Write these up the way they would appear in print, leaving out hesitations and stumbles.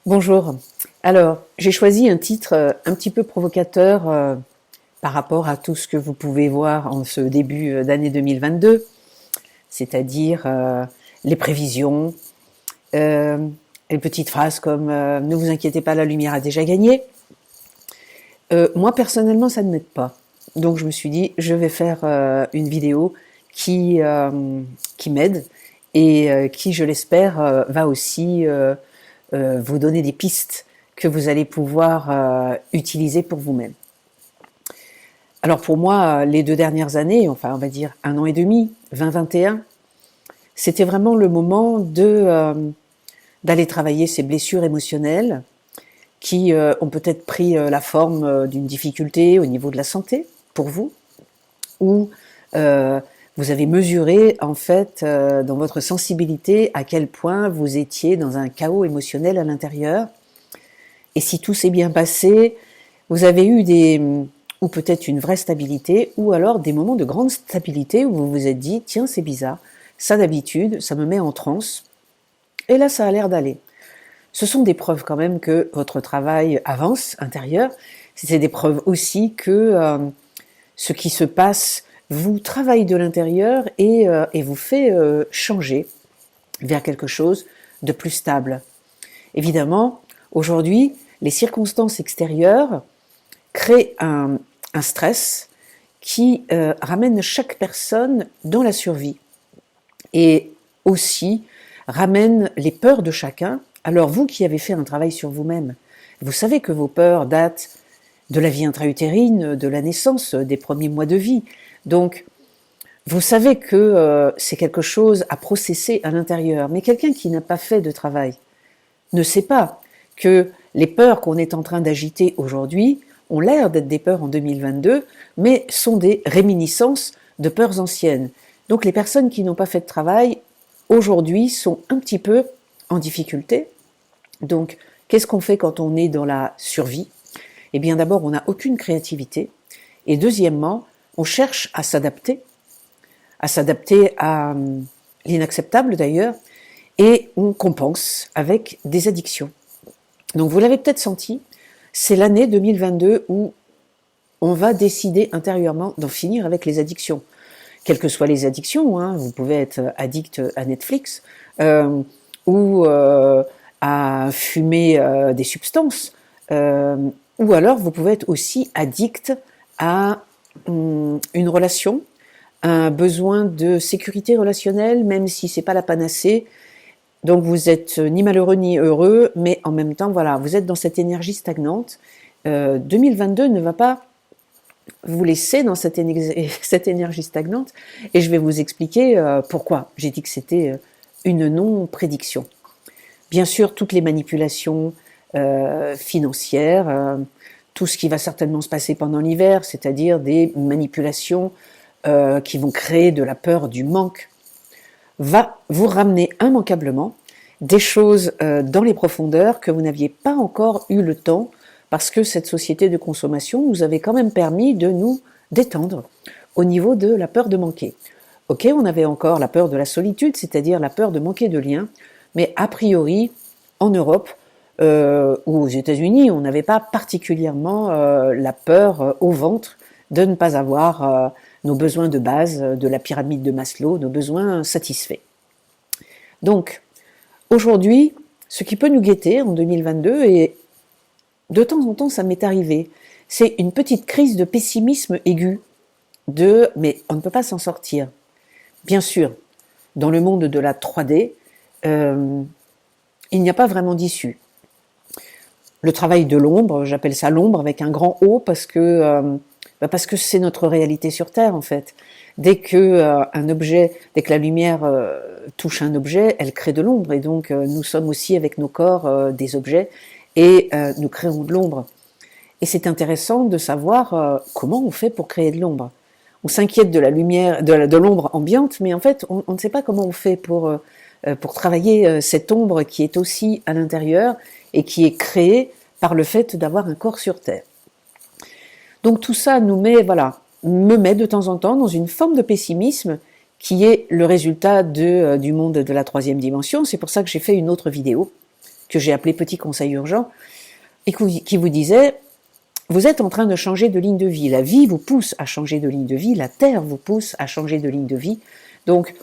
Bonjour. Alors, j'ai choisi un titre un petit peu provocateur par rapport à tout ce que vous pouvez voir en ce début d'année 2022, c'est-à-dire les prévisions, euh, les petites phrases comme ne vous inquiétez pas, la lumière a déjà gagné. Moi, personnellement, ça ne m'aide pas. Donc, je me suis dit, je vais faire une vidéo qui m'aide et qui, je l'espère, va aussi vous donner des pistes que vous allez pouvoir utiliser pour vous-même. Alors pour moi, les 2 dernières années, enfin on va dire 1 an et demi, 2021, c'était vraiment le moment d'aller travailler ces blessures émotionnelles qui ont peut-être pris la forme d'une difficulté au niveau de la santé pour vous, ou vous avez mesuré en fait dans votre sensibilité à quel point vous étiez dans un chaos émotionnel à l'intérieur. Et si tout s'est bien passé, vous avez eu ou peut-être une vraie stabilité, ou alors des moments de grande stabilité où vous vous êtes dit, tiens, c'est bizarre, ça d'habitude, ça me met en transe, et là, ça a l'air d'aller. Ce sont des preuves quand même que votre travail avance intérieur. C'est des preuves aussi que ce qui se passe vous travaille de l'intérieur et vous fait changer vers quelque chose de plus stable. Évidemment, aujourd'hui, les circonstances extérieures créent un stress qui ramène chaque personne dans la survie et aussi ramène les peurs de chacun. Alors vous qui avez fait un travail sur vous-même, vous savez que vos peurs datent de la vie intra-utérine, de la naissance, des premiers mois de vie. Donc, vous savez que c'est quelque chose à processer à l'intérieur. Mais quelqu'un qui n'a pas fait de travail ne sait pas que les peurs qu'on est en train d'agiter aujourd'hui ont l'air d'être des peurs en 2022, mais sont des réminiscences de peurs anciennes. Donc les personnes qui n'ont pas fait de travail aujourd'hui sont un petit peu en difficulté. Donc qu'est-ce qu'on fait quand on est dans la survie? Eh bien d'abord, on n'a aucune créativité. Et deuxièmement, on cherche à s'adapter à l'inacceptable d'ailleurs, et on compense avec des addictions. Donc vous l'avez peut-être senti, c'est l'année 2022 où on va décider intérieurement d'en finir avec les addictions. Quelles que soient les addictions, hein, vous pouvez être addict à Netflix ou à fumer des substances, ou alors vous pouvez être aussi addict à une relation, un besoin de sécurité relationnelle, même si c'est pas la panacée. Donc vous êtes ni malheureux ni heureux, mais en même temps, voilà, vous êtes dans cette énergie stagnante. 2022 ne va pas vous laisser dans cette énergie stagnante, et je vais vous expliquer pourquoi. J'ai dit que c'était une non-prédiction. Bien sûr, toutes les manipulations financières, tout ce qui va certainement se passer pendant l'hiver, c'est-à-dire des manipulations qui vont créer de la peur du manque, va vous ramener immanquablement des choses dans les profondeurs que vous n'aviez pas encore eu le temps, parce que cette société de consommation nous avait quand même permis de nous détendre au niveau de la peur de manquer. Ok, on avait encore la peur de la solitude, c'est-à-dire la peur de manquer de liens, mais a priori, en Europe ou aux États-Unis, on n'avait pas particulièrement la peur au ventre de ne pas avoir nos besoins de base de la pyramide de Maslow, nos besoins satisfaits. Donc, aujourd'hui, ce qui peut nous guetter en 2022, et de temps en temps ça m'est arrivé, c'est une petite crise de pessimisme aigu, mais on ne peut pas s'en sortir. Bien sûr, dans le monde de la 3D, il n'y a pas vraiment d'issue. Le travail de l'ombre, j'appelle ça l'ombre avec un grand O parce que c'est notre réalité sur Terre en fait. Dès que la lumière touche un objet, elle crée de l'ombre, et donc nous sommes aussi avec nos corps des objets, et nous créons de l'ombre. Et c'est intéressant de savoir comment on fait pour créer de l'ombre. On s'inquiète de la lumière, de l'ombre ambiante, mais en fait on ne sait pas comment on fait pour travailler cette ombre qui est aussi à l'intérieur et qui est créée par le fait d'avoir un corps sur Terre. Donc tout ça me met de temps en temps dans une forme de pessimisme qui est le résultat du monde de la 3e dimension. C'est pour ça que j'ai fait une autre vidéo que j'ai appelé Petit Conseil Urgent, et qui vous disait, vous êtes en train de changer de ligne de vie. La vie vous pousse à changer de ligne de vie, la Terre vous pousse à changer de ligne de vie. Donc,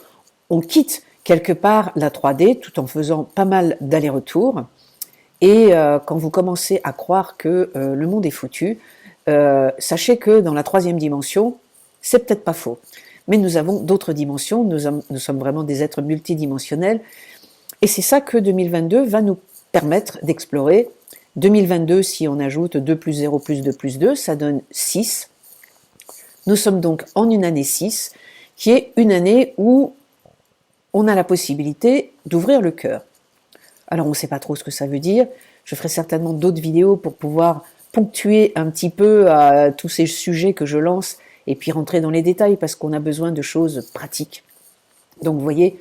on quitte quelque part la 3D tout en faisant pas mal d'allers-retours. Et quand vous commencez à croire que le monde est foutu, sachez que dans la 3e dimension, c'est peut-être pas faux. Mais nous avons d'autres dimensions, nous sommes vraiment des êtres multidimensionnels. Et c'est ça que 2022 va nous permettre d'explorer. 2022, si on ajoute 2 plus 0 plus 2 plus 2, ça donne 6. Nous sommes donc en une année 6, qui est une année où on a la possibilité d'ouvrir le cœur. Alors on ne sait pas trop ce que ça veut dire, je ferai certainement d'autres vidéos pour pouvoir ponctuer un petit peu tous ces sujets que je lance et puis rentrer dans les détails parce qu'on a besoin de choses pratiques. Donc vous voyez,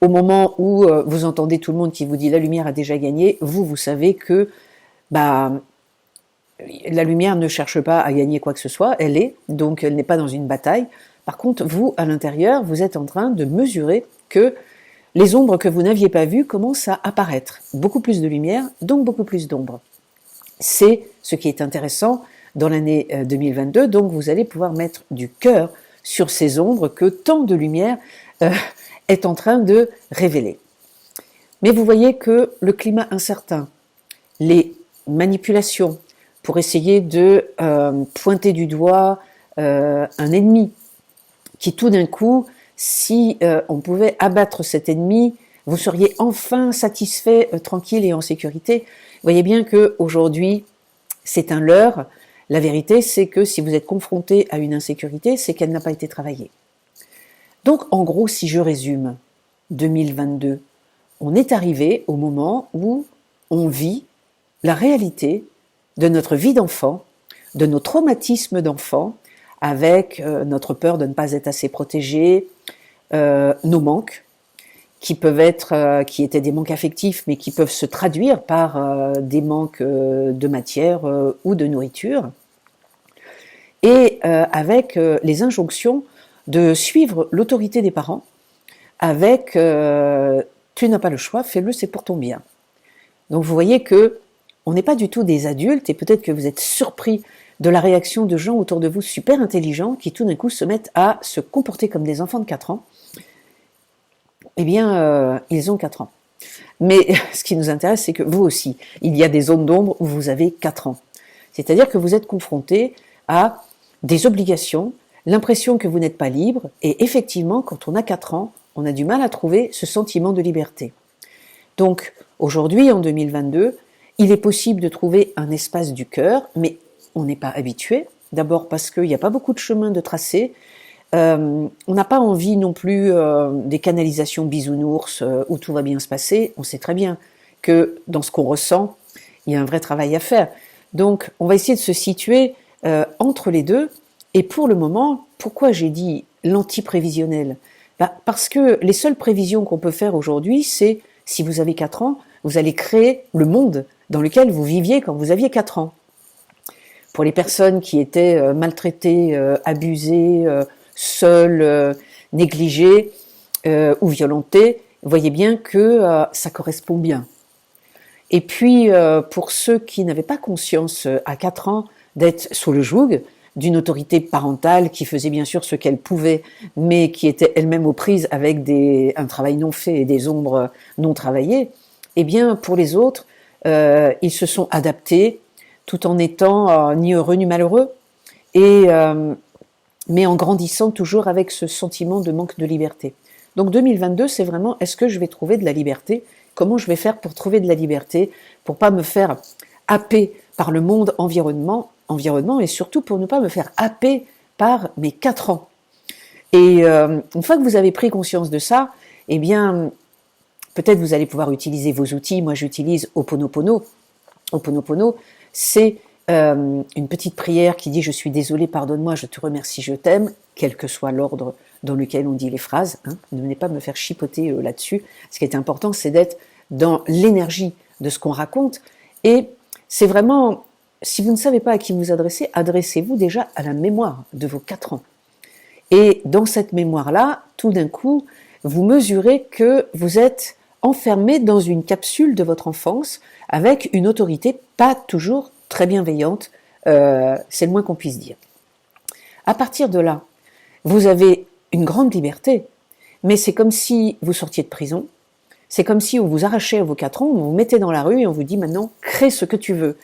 au moment où vous entendez tout le monde qui vous dit la lumière a déjà gagné, vous savez que la lumière ne cherche pas à gagner quoi que ce soit, elle est, donc elle n'est pas dans une bataille. Par contre, vous, à l'intérieur, vous êtes en train de mesurer que les ombres que vous n'aviez pas vues commencent à apparaître. Beaucoup plus de lumière, donc beaucoup plus d'ombres. C'est ce qui est intéressant dans l'année 2022, donc vous allez pouvoir mettre du cœur sur ces ombres que tant de lumière est en train de révéler. Mais vous voyez que le climat incertain, les manipulations pour essayer de pointer du doigt un ennemi qui tout d'un coup, si on pouvait abattre cet ennemi, vous seriez enfin satisfait, tranquille et en sécurité. Vous voyez bien qu'aujourd'hui, c'est un leurre. La vérité, c'est que si vous êtes confronté à une insécurité, c'est qu'elle n'a pas été travaillée. Donc, en gros, si je résume, 2022, on est arrivé au moment où on vit la réalité de notre vie d'enfant, de nos traumatismes d'enfant, avec notre peur de ne pas être assez protégé, nos manques, qui peuvent être, qui étaient des manques affectifs, mais qui peuvent se traduire par des manques de matière ou de nourriture, et avec les injonctions de suivre l'autorité des parents, avec tu n'as pas le choix, fais-le, c'est pour ton bien. Donc vous voyez que on n'est pas du tout des adultes, et peut-être que vous êtes surpris de la réaction de gens autour de vous super intelligents qui tout d'un coup se mettent à se comporter comme des enfants de 4 ans. Eh bien, ils ont 4 ans. Mais ce qui nous intéresse, c'est que vous aussi, il y a des zones d'ombre où vous avez 4 ans. C'est-à-dire que vous êtes confrontés à des obligations, l'impression que vous n'êtes pas libre, et effectivement, quand on a 4 ans, on a du mal à trouver ce sentiment de liberté. Donc, aujourd'hui, en 2022, il est possible de trouver un espace du cœur, mais on n'est pas habitué. D'abord parce qu'il n'y a pas beaucoup de chemins de tracé. On n'a pas envie non plus des canalisations bisounours où tout va bien se passer. On sait très bien que dans ce qu'on ressent, il y a un vrai travail à faire. Donc, on va essayer de se situer entre les deux. Et pour le moment, pourquoi j'ai dit l'anti-prévisionnel ? Parce que les seules prévisions qu'on peut faire aujourd'hui, c'est si vous avez 4 ans, vous allez créer le monde dans lequel vous viviez quand vous aviez 4 ans. Pour les personnes qui étaient maltraitées, abusées, seules, négligées ou violentées, vous voyez bien que ça correspond bien. Et puis, pour ceux qui n'avaient pas conscience à 4 ans d'être sous le joug d'une autorité parentale qui faisait bien sûr ce qu'elle pouvait, mais qui était elle-même aux prises avec un travail non fait et des ombres non travaillées, eh bien, pour les autres, ils se sont adaptés tout en étant ni heureux ni malheureux, mais en grandissant toujours avec ce sentiment de manque de liberté. Donc 2022, c'est vraiment, est-ce que je vais trouver de la liberté ? Comment je vais faire pour trouver de la liberté, pour pas me faire happer par le monde environnement et surtout pour ne pas me faire happer par mes 4 ans. Et une fois que vous avez pris conscience de ça, eh bien, peut-être vous allez pouvoir utiliser vos outils. Moi, j'utilise Ho'oponopono. Ho'oponopono, c'est une petite prière qui dit « Je suis désolé, pardonne-moi, je te remercie, je t'aime », quel que soit l'ordre dans lequel on dit les phrases. Ne venez pas me faire chipoter là-dessus. Ce qui est important, c'est d'être dans l'énergie de ce qu'on raconte. Et c'est vraiment, si vous ne savez pas à qui vous adresser, adressez-vous déjà à la mémoire de vos 4 ans. Et dans cette mémoire-là, tout d'un coup, vous mesurez que vous êtes enfermé dans une capsule de votre enfance avec une autorité pas toujours très bienveillante, c'est le moins qu'on puisse dire. À partir de là, vous avez une grande liberté, mais c'est comme si vous sortiez de prison, c'est comme si on vous arrachait à vos 4 ans, on vous mettait dans la rue et on vous dit maintenant, crée ce que tu veux.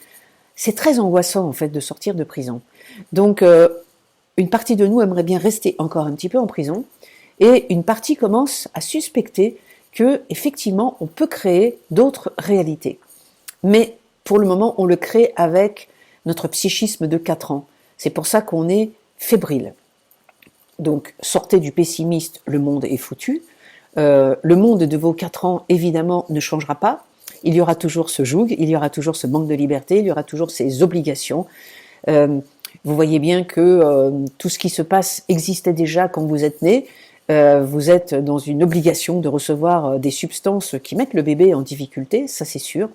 C'est très angoissant en fait de sortir de prison. Donc une partie de nous aimerait bien rester encore un petit peu en prison, et une partie commence à suspecter que effectivement on peut créer d'autres réalités. Mais pour le moment, on le crée avec notre psychisme de 4 ans. C'est pour ça qu'on est fébrile. Donc sortez du pessimiste, le monde est foutu. Le monde de vos 4 ans, évidemment, ne changera pas. Il y aura toujours ce joug, il y aura toujours ce manque de liberté, il y aura toujours ces obligations. Vous voyez bien que tout ce qui se passe existait déjà quand vous êtes né. Vous êtes dans une obligation de recevoir des substances qui mettent le bébé en difficulté, ça c'est sûr.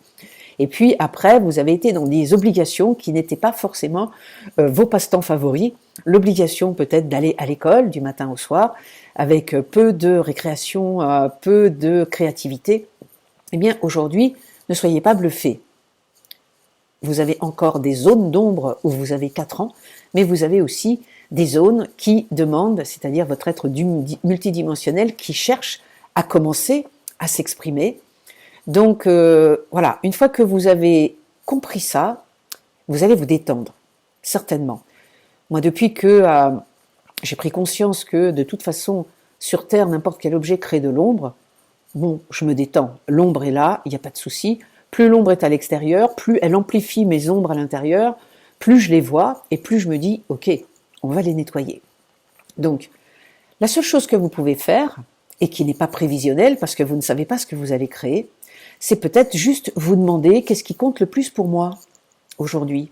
Et puis après, vous avez été dans des obligations qui n'étaient pas forcément vos passe-temps favoris. L'obligation peut-être d'aller à l'école du matin au soir, avec peu de récréation, peu de créativité. Eh bien, aujourd'hui, ne soyez pas bluffés. Vous avez encore des zones d'ombre où vous avez 4 ans, mais vous avez aussi des zones qui demandent, c'est-à-dire votre être multidimensionnel qui cherche à commencer à s'exprimer. Donc voilà, une fois que vous avez compris ça, vous allez vous détendre, certainement. Moi, depuis que j'ai pris conscience que de toute façon, sur Terre, n'importe quel objet crée de l'ombre, bon, je me détends. L'ombre est là, il n'y a pas de souci. Plus l'ombre est à l'extérieur, plus elle amplifie mes ombres à l'intérieur, plus je les vois et plus je me dis, ok, on va les nettoyer. Donc, la seule chose que vous pouvez faire, et qui n'est pas prévisionnelle parce que vous ne savez pas ce que vous allez créer, c'est peut-être juste vous demander qu'est-ce qui compte le plus pour moi aujourd'hui.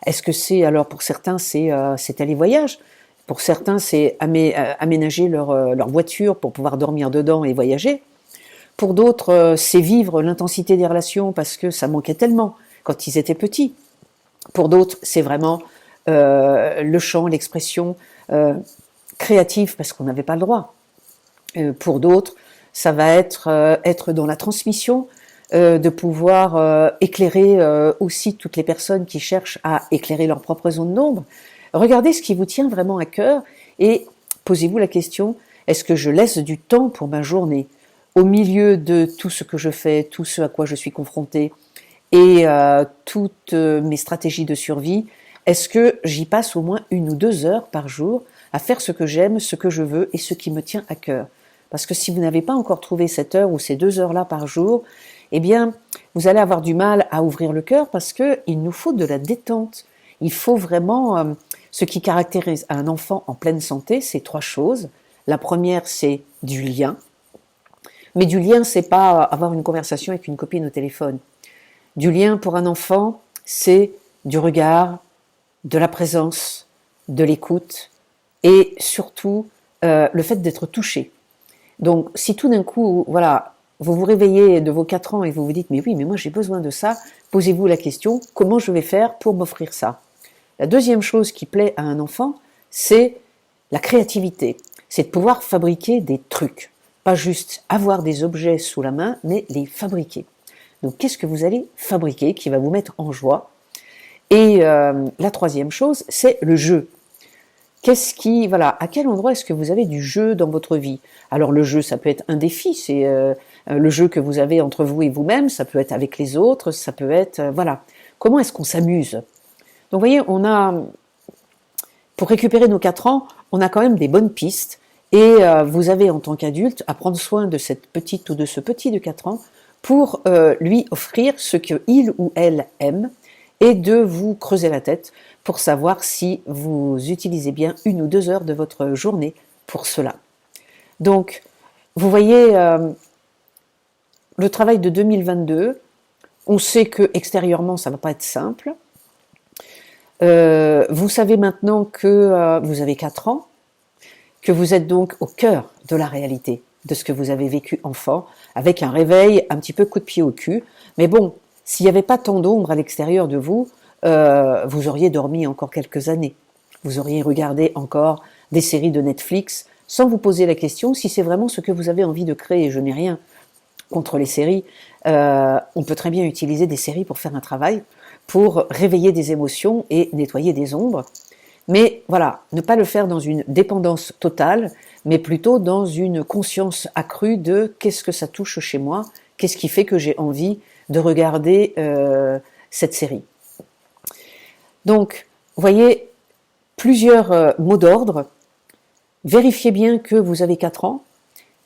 Est-ce que c'est, alors pour certains, c'est aller voyage, pour certains, c'est aménager leur voiture pour pouvoir dormir dedans et voyager. Pour d'autres, c'est vivre l'intensité des relations parce que ça manquait tellement quand ils étaient petits. Pour d'autres, c'est vraiment le chant, l'expression créative parce qu'on n'avait pas le droit. Pour d'autres, ça va être dans la transmission, de pouvoir éclairer aussi toutes les personnes qui cherchent à éclairer leur propre zone d'ombre. Regardez ce qui vous tient vraiment à cœur et posez-vous la question, est-ce que je laisse du temps pour ma journée au milieu de tout ce que je fais, tout ce à quoi je suis confrontée et toutes mes stratégies de survie, est-ce que j'y passe au moins 1 ou 2 heures par jour à faire ce que j'aime, ce que je veux et ce qui me tient à cœur? Parce que si vous n'avez pas encore trouvé cette heure ou ces 2 heures-là par jour, eh bien, vous allez avoir du mal à ouvrir le cœur parce qu'il nous faut de la détente. Il faut vraiment, ce qui caractérise un enfant en pleine santé, c'est 3 choses. La première, c'est du lien. Mais du lien, c'est pas avoir une conversation avec une copine au téléphone. Du lien pour un enfant, c'est du regard, de la présence, de l'écoute et surtout le fait d'être touché. Donc, si tout d'un coup, voilà, vous vous réveillez de vos 4 ans et vous vous dites « mais oui, mais moi j'ai besoin de ça », posez-vous la question « comment je vais faire pour m'offrir ça ?» La deuxième chose qui plaît à un enfant, c'est la créativité. C'est de pouvoir fabriquer des trucs. Pas juste avoir des objets sous la main, mais les fabriquer. Donc, qu'est-ce que vous allez fabriquer qui va vous mettre en joie? Et la troisième chose, c'est le jeu. Voilà, à quel endroit est-ce que vous avez du jeu dans votre vie? Alors le jeu, ça peut être un défi, c'est le jeu que vous avez entre vous et vous-même, ça peut être avec les autres, ça peut être, voilà. Comment est-ce qu'on s'amuse? Donc vous voyez, pour récupérer nos 4 ans, on a quand même des bonnes pistes et vous avez en tant qu'adulte à prendre soin de cette petite ou de ce petit de 4 ans pour lui offrir ce qu'il ou elle aime et de vous creuser la tête pour savoir si vous utilisez bien 1 ou 2 heures de votre journée pour cela. Donc, vous voyez, le travail de 2022, on sait que extérieurement, ça ne va pas être simple. Vous savez maintenant que vous avez 4 ans, que vous êtes donc au cœur de la réalité, de ce que vous avez vécu enfant, avec un réveil un petit peu coup de pied au cul. Mais bon, s'il n'y avait pas tant d'ombre à l'extérieur de vous, vous auriez dormi encore quelques années. Vous auriez regardé encore des séries de Netflix sans vous poser la question si c'est vraiment ce que vous avez envie de créer. Je n'ai rien contre les séries. On peut très bien utiliser des séries pour faire un travail, pour réveiller des émotions et nettoyer des ombres. Mais voilà, ne pas le faire dans une dépendance totale, mais plutôt dans une conscience accrue de qu'est-ce que ça touche chez moi, qu'est-ce qui fait que j'ai envie de regarder cette série. Donc, vous voyez, plusieurs mots d'ordre. Vérifiez bien que vous avez 4 ans,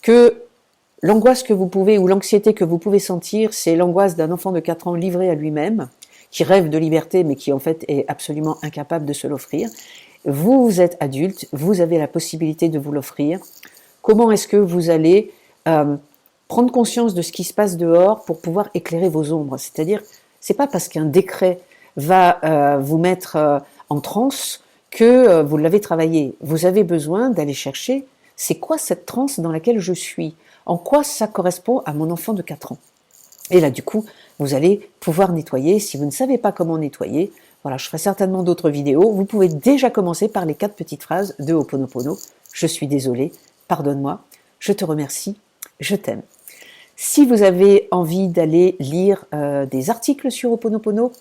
que l'angoisse que vous pouvez, ou l'anxiété que vous pouvez sentir, c'est l'angoisse d'un enfant de 4 ans livré à lui-même, qui rêve de liberté, mais qui en fait est absolument incapable de se l'offrir. Vous êtes adulte, vous avez la possibilité de vous l'offrir. Comment est-ce que vous allez prendre conscience de ce qui se passe dehors pour pouvoir éclairer vos ombres? C'est-à-dire, c'est pas parce qu'un décret va vous mettre en transe que vous l'avez travaillé. Vous avez besoin d'aller chercher, c'est quoi cette transe dans laquelle je suis? En quoi ça correspond à mon enfant de 4 ans? Et là, du coup, vous allez pouvoir nettoyer. Si vous ne savez pas comment nettoyer, voilà, je ferai certainement d'autres vidéos. Vous pouvez déjà commencer par les 4 petites phrases de Ho'oponopono. Je suis désolé, pardonne-moi, je te remercie, je t'aime. Si vous avez envie d'aller lire des articles sur Ho'oponopono,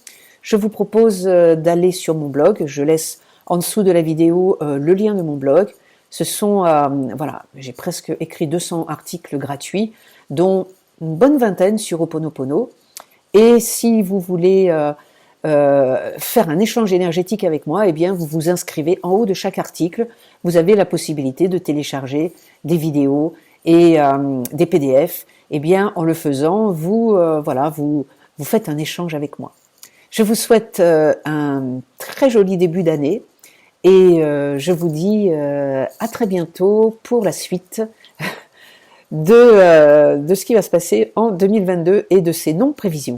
je vous propose d'aller sur mon blog. Je laisse en dessous de la vidéo le lien de mon blog. Ce sont, voilà, j'ai presque écrit 200 articles gratuits, dont une bonne vingtaine sur Ho'oponopono. Et si vous voulez faire un échange énergétique avec moi, eh bien, vous vous inscrivez en haut de chaque article. Vous avez la possibilité de télécharger des vidéos et des PDF. Eh bien, en le faisant, voilà, vous faites un échange avec moi. Je vous souhaite un très joli début d'année et je vous dis à très bientôt pour la suite de ce qui va se passer en 2022 et de ces non-prévisions.